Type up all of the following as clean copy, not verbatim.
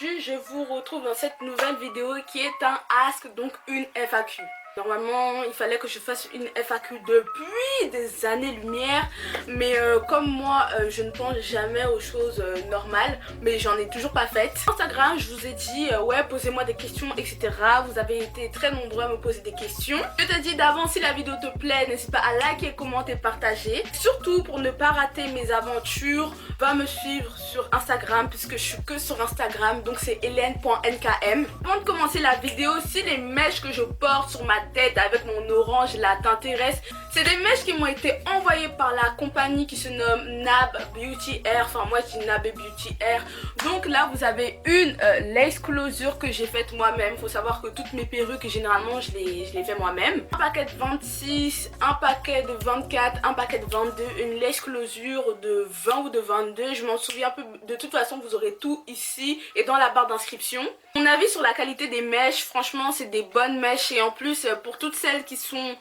aujourd'hui je vous retrouve dans cette nouvelle vidéo qui est un Ask, donc une FAQ. Normalement il fallait que je fasse une FAQ depuis des années-lumière, mais comme moi je ne pense jamais aux choses normales, mais j'en ai toujours pas fait. Sur Instagram je vous ai dit ouais, posez-moi des questions etc. Vous avez été très nombreux à me poser des questions. Je te dis d'avance, si la vidéo te plaît, n'hésite pas à liker, commenter, partager. Surtout pour ne pas rater mes aventures, va me suivre sur Instagram puisque je suis que sur Instagram, donc c'est hélène.nkm. Avant de commencer la vidéo, si les mèches que je porte sur ma tête avec mon orange là t'intéresse, c'est des mèches qui m'ont été envoyées par la compagnie qui se nomme Nab Beauty Hair. Enfin moi je dis Nab Beauty Hair. Donc là vous avez une lace closure que j'ai faite moi-même. Faut savoir que toutes mes perruques généralement je les fais moi-même. Un paquet de 26, un paquet de 24, un paquet de 22, une lace closure de 20 ou de 22. Je m'en souviens un peu. De toute façon vous aurez tout ici et dans la barre d'inscription. Mon avis sur la qualité des mèches, franchement c'est des bonnes mèches, et en plus pour toutes celles qui sont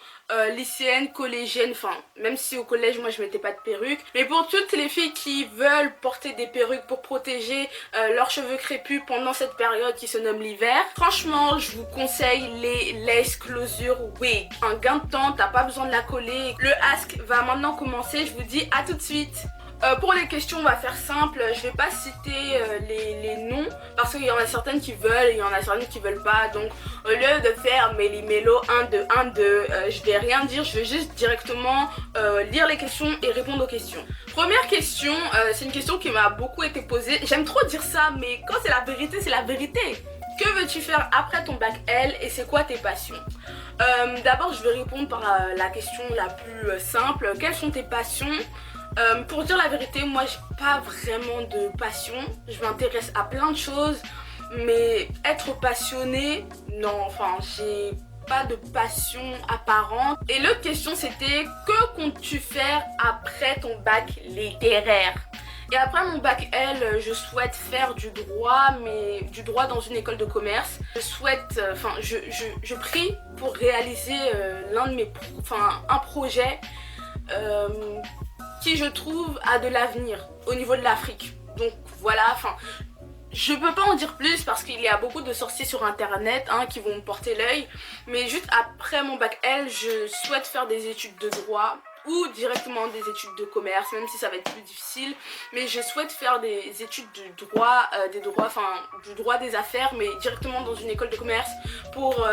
lycéennes, collégiennes, enfin même si au collège moi je mettais pas de perruque, mais pour toutes les filles qui veulent porter des perruques pour protéger leurs cheveux crépus pendant cette période qui se nomme l'hiver, franchement je vous conseille les lace closure wig. Un gain de temps, t'as pas besoin de la coller. Le ask va maintenant commencer, je vous dis à tout de suite. Pour les questions on va faire simple, je vais pas citer les noms parce qu'il y en a certaines qui veulent et il y en a certaines qui veulent pas, donc au lieu de faire méli-mélo 1, 2, 1, 2, je vais rien dire, je vais juste directement lire les questions et répondre aux questions. Première question, c'est une question qui m'a beaucoup été posée, j'aime trop dire ça mais quand c'est la vérité c'est la vérité. Que veux-tu faire après ton bac L et c'est quoi tes passions? D'abord je vais répondre par la question la plus simple, quelles sont tes passions? Pour dire la vérité, moi j'ai pas vraiment de passion, je m'intéresse à plein de choses, mais être passionnée, non, enfin j'ai pas de passion apparente. Et l'autre question c'était, que comptes-tu faire après ton bac littéraire? Et après mon bac L, je souhaite faire du droit, mais du droit dans une école de commerce. Je souhaite, enfin je prie pour réaliser un projet qui je trouve a de l'avenir au niveau de l'Afrique. Donc voilà, enfin je peux pas en dire plus parce qu'il y a beaucoup de sorciers sur internet qui vont me porter l'œil, mais juste après mon bac L je souhaite faire des études de droit ou directement des études de commerce, même si ça va être plus difficile, mais je souhaite faire des études de droit, du droit des affaires, mais directement dans une école de commerce pour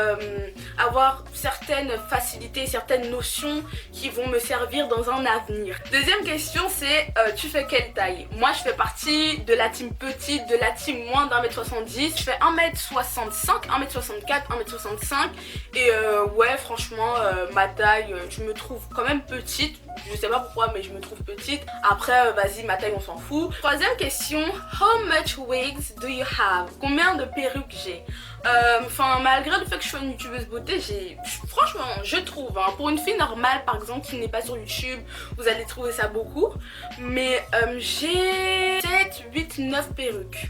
avoir certaines facilités, certaines notions qui vont me servir dans un avenir. Deuxième question c'est, tu fais quelle taille? Moi je fais partie de la team petite, de la team moins d'1m70, je fais 1m65, 1m64, 1m65 et ouais franchement ma taille, je me trouve quand même petite. Je sais pas pourquoi mais je me trouve petite. Après vas-y, ma taille on s'en fout. Troisième question, how much wigs do you have? Combien de perruques j'ai? Enfin malgré le fait que je sois une youtubeuse beauté, franchement je trouve pour une fille normale par exemple qui n'est pas sur YouTube, vous allez trouver ça beaucoup, mais j'ai 7, 8, 9 perruques.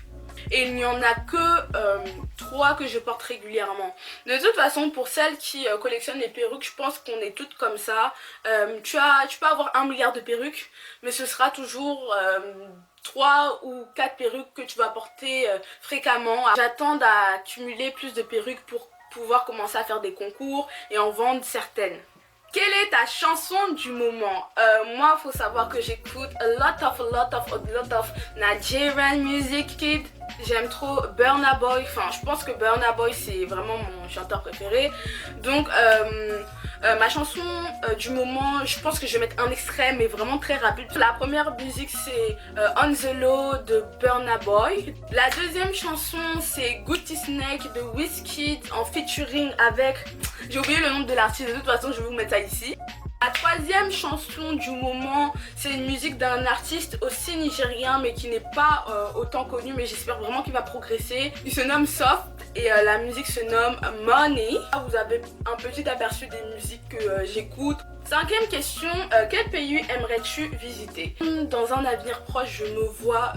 Et il n'y en a que 3 que je porte régulièrement. De toute façon, pour celles qui collectionnent les perruques, je pense qu'on est toutes comme ça. Tu peux avoir 1 milliard de perruques, mais ce sera toujours 3 ou 4 perruques que tu vas porter fréquemment. J'attends d'accumuler plus de perruques pour pouvoir commencer à faire des concours et en vendre certaines. Quelle est ta chanson du moment? Moi, faut savoir que j'écoute a lot of Nigerian music, kid. J'aime trop Burna Boy. Enfin, je pense que Burna Boy c'est vraiment mon chanteur préféré. Donc, ma chanson du moment, je pense que je vais mettre un extrait, mais vraiment très rapide. La première musique c'est On the Low de Burna Boy. La deuxième chanson c'est Gucci Snake de Wizkid en featuring avec, j'ai oublié le nom de l'artiste, de toute façon je vais vous mettre ça ici. La troisième chanson du moment, c'est une musique d'un artiste aussi nigérien mais qui n'est pas autant connu, mais j'espère vraiment qu'il va progresser. Il se nomme Soft et la musique se nomme Money. Là, vous avez un petit aperçu des musiques que j'écoute. Cinquième question, quel pays aimerais-tu visiter? Dans un avenir proche, je me vois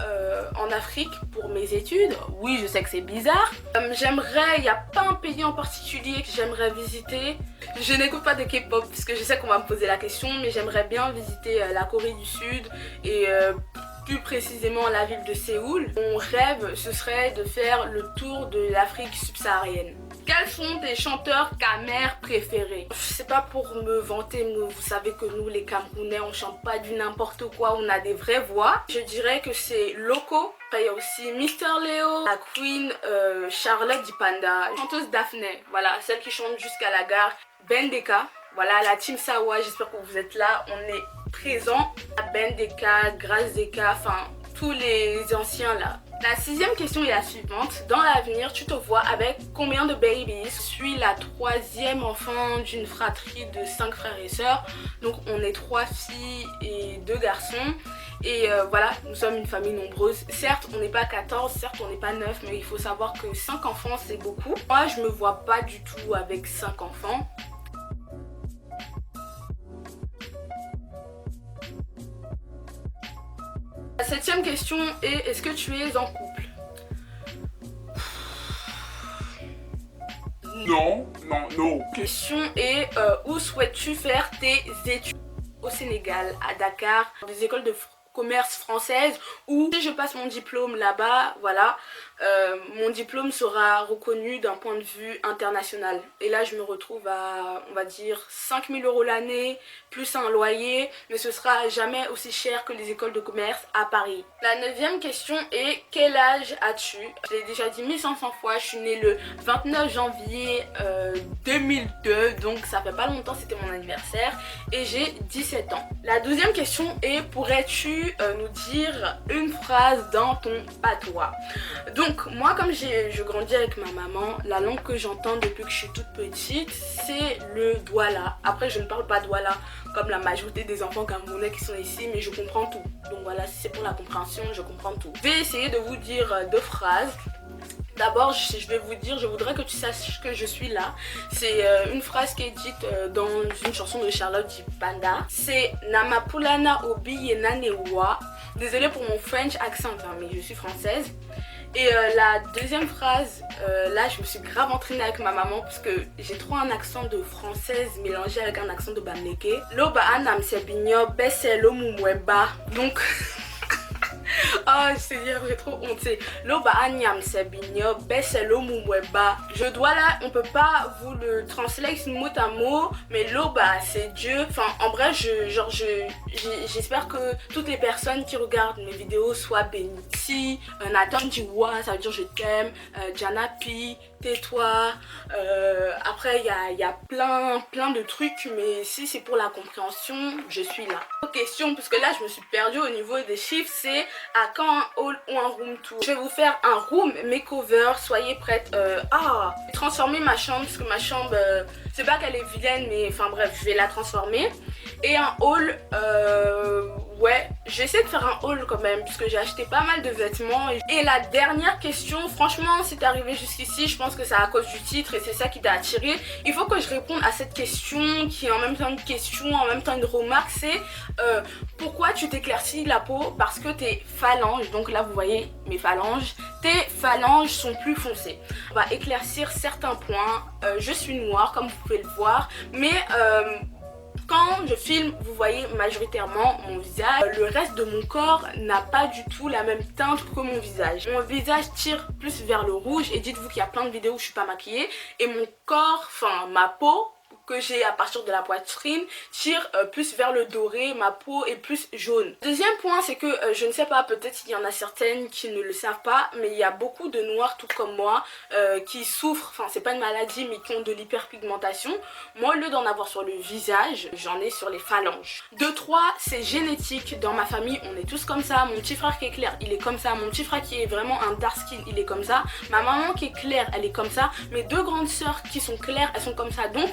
en Afrique pour mes études. Oui, je sais que c'est bizarre. J'aimerais, il n'y a pas un pays en particulier que j'aimerais visiter. Je n'écoute pas de K-pop puisque je sais qu'on va me poser la question, mais j'aimerais bien visiter la Corée du Sud et plus précisément la ville de Séoul. Mon rêve, ce serait de faire le tour de l'Afrique subsaharienne. Quels sont tes chanteurs camers préférés? C'est pas pour me vanter, mais vous savez que nous les Camerounais on chante pas du n'importe quoi, on a des vraies voix. Je dirais que c'est Loco. Après il y a aussi Mister Léo, la Queen Charlotte Dipanda, chanteuse Daphné, voilà, celle qui chante jusqu'à la gare, Bendeka. Voilà, la team Sawa, j'espère que vous êtes là, on est présents. Bendeka, Grace Deka, enfin tous les anciens là. La 6e question est la suivante. Dans l'avenir, tu te vois avec combien de babies? Je suis la 3e enfant d'une fratrie de 5 frères et sœurs. Donc on est 3 filles et 2 garçons. Et voilà, nous sommes une famille nombreuse. Certes, on n'est pas 14, certes, on n'est pas 9, mais il faut savoir que 5 enfants, c'est beaucoup. Moi, je me vois pas du tout avec 5 enfants. La 7e question est, est-ce que tu es en couple? Non. Question est, où souhaites-tu faire tes études? Au Sénégal, à Dakar, dans des écoles de commerce françaises, ou si je passe mon diplôme là-bas, voilà, mon diplôme sera reconnu d'un point de vue international. Et là, je me retrouve à, on va dire, 5 000 € l'année, plus un loyer, mais ce sera jamais aussi cher que les écoles de commerce à Paris. La 9e question est, quel âge as-tu? Je l'ai déjà dit 1500 fois, je suis née le 29 janvier 2002, donc ça fait pas longtemps, c'était mon anniversaire, et j'ai 17 ans. La 12e question est, pourrais-tu nous dire une phrase dans ton patois? Donc moi, comme je grandis avec ma maman, la langue que j'entends depuis que je suis toute petite, c'est le douala. Après, je ne parle pas douala comme la majorité des enfants camerounais qui sont ici, mais je comprends tout. Donc voilà, si c'est pour la compréhension, je comprends tout. Je vais essayer de vous dire 2 phrases. D'abord, je vais vous dire, je voudrais que tu saches que je suis là. C'est une phrase qui est dite dans une chanson de Charlotte Dipanda. C'est Namapulana Obi Yenanewa. Désolée pour mon French accent, hein, mais je suis française. Et la 2e phrase, là je me suis grave entraînée avec ma maman parce que j'ai trop un accent de française mélangé avec un accent de bamleke. Loba anam sebinyo beselo mumweba. Donc oh, c'est-à-dire j'ai trop honte. C'est Loba Anyam Sebinyo Beselo Mumweba. Je dois là, on peut pas vous le translate mot à mot, mais Loba c'est Dieu. Enfin, en vrai, j'espère que toutes les personnes qui regardent mes vidéos soient bénies. Si Nathan Jiwa, ça veut dire je t'aime. Janapi, tais-toi. Après, il y a plein de trucs, mais si c'est pour la compréhension, je suis là. Question, parce que là, je me suis perdue au niveau des chiffres, c'est à quand un haul ou un room tour. Je vais vous faire un room makeover, soyez prêtes. Transformer ma chambre, parce que ma chambre, c'est pas qu'elle est vilaine, mais enfin bref, je vais la transformer. Et un haul, ouais, je vais essayer de faire un haul quand même, puisque j'ai acheté pas mal de vêtements. Et la dernière question, franchement, si t'es arrivé jusqu'ici, je pense que c'est à cause du titre et c'est ça qui t'a attiré. Il faut que je réponde à cette question qui est en même temps une question, en même temps une remarque. C'est pourquoi tu t'éclaircis la peau? Parce que tes phalanges, donc là vous voyez mes phalanges, tes phalanges sont plus foncées. On va éclaircir certains points. Je suis noire comme vous pouvez le voir, mais quand je filme, vous voyez majoritairement mon visage. Le reste de mon corps n'a pas du tout la même teinte que mon visage. Mon visage tire plus vers le rouge et dites-vous qu'il y a plein de vidéos où je suis pas maquillée. Et mon corps, enfin ma peau que j'ai à partir de la poitrine tire plus vers le doré, ma peau est plus jaune. Deuxième point, c'est que je ne sais pas, peut-être qu'il y en a certaines qui ne le savent pas, mais il y a beaucoup de noirs tout comme moi qui souffrent, enfin c'est pas une maladie mais qui ont de l'hyperpigmentation. Moi au lieu d'en avoir sur le visage, j'en ai sur les phalanges. 2, 3, c'est génétique, dans ma famille on est tous comme ça. Mon petit frère qui est clair, il est comme ça. Mon petit frère qui est vraiment un dark skin, il est comme ça. Ma maman qui est claire, elle est comme ça. Mes 2 grandes sœurs qui sont claires, elles sont comme ça. Donc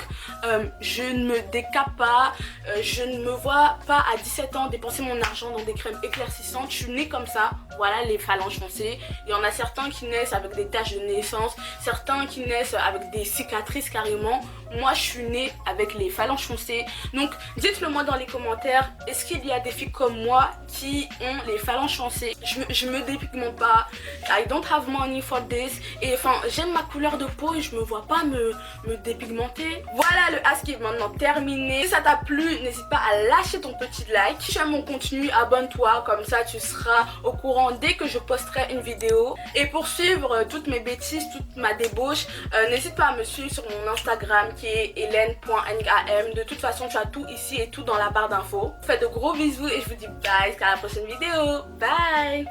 je ne me décape pas, je ne me vois pas à 17 ans dépenser mon argent dans des crèmes éclaircissantes. Je suis née comme ça, voilà les phalanges foncées. Il y en a certains qui naissent avec des taches de naissance, certains qui naissent avec des cicatrices carrément. Moi je suis née avec les phalanges foncées. Donc dites-le moi dans les commentaires, est-ce qu'il y a des filles comme moi qui ont les phalanges foncées? Je me dépigmente pas, I don't have money for this. Et enfin j'aime ma couleur de peau et je me vois pas me dépigmenter. Voilà le ask est maintenant terminé. Si ça t'a plu, n'hésite pas à lâcher ton petit like. Si tu aimes mon contenu, abonne-toi, comme ça tu seras au courant dès que je posterai une vidéo. Et pour suivre toutes mes bêtises, toute ma débauche, n'hésite pas à me suivre sur mon Instagram qui est hélène.ngam. De toute façon, tu as tout ici et tout dans la barre d'infos. Je vous fais de gros bisous et je vous dis bye, jusqu'à la prochaine vidéo. Bye.